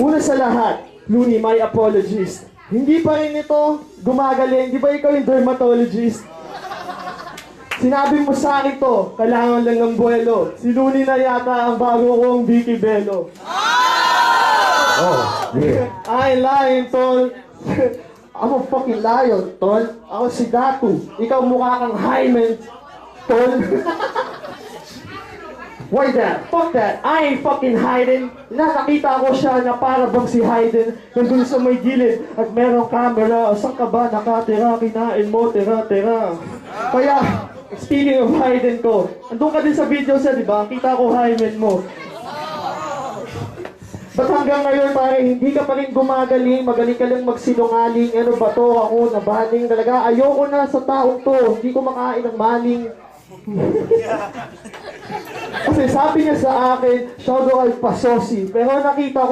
Una sa lahat, Looney, my apologies. Hindi pa rin ito gumagaling. Di ba ikaw yung dermatologist? Sinabi mo sa akin to, kailangan lang ng buwelo. Si Looney na yata ang bago kong Vicky Bello. Oh, yeah. Ay, lying, tol. I'm a fucking lion, tol. Ako si Datu. Ikaw mukha kang Hyman, tol. Why that? Fuck that. I ain't fucking hiding. Nakakita ko siya na para bang si Hayden nandun sa may gilid at merong camera. Saan ka ba nakatira? Kinain mo, tira-tira. Kaya, speaking of Hayden ko, andun ka din sa video siya, di ba? Kita ko Hyman mo. Ba't hanggang ngayon, pare, hindi ka pa rin gumagaling, magaling ka lang magsinungaling, ano ba to, ako, nabaling talaga, ayoko na sa taong to, hindi ko makain ng maling. Kasi sabi niya sa akin, siya daw ay pasosi, pero nakita ko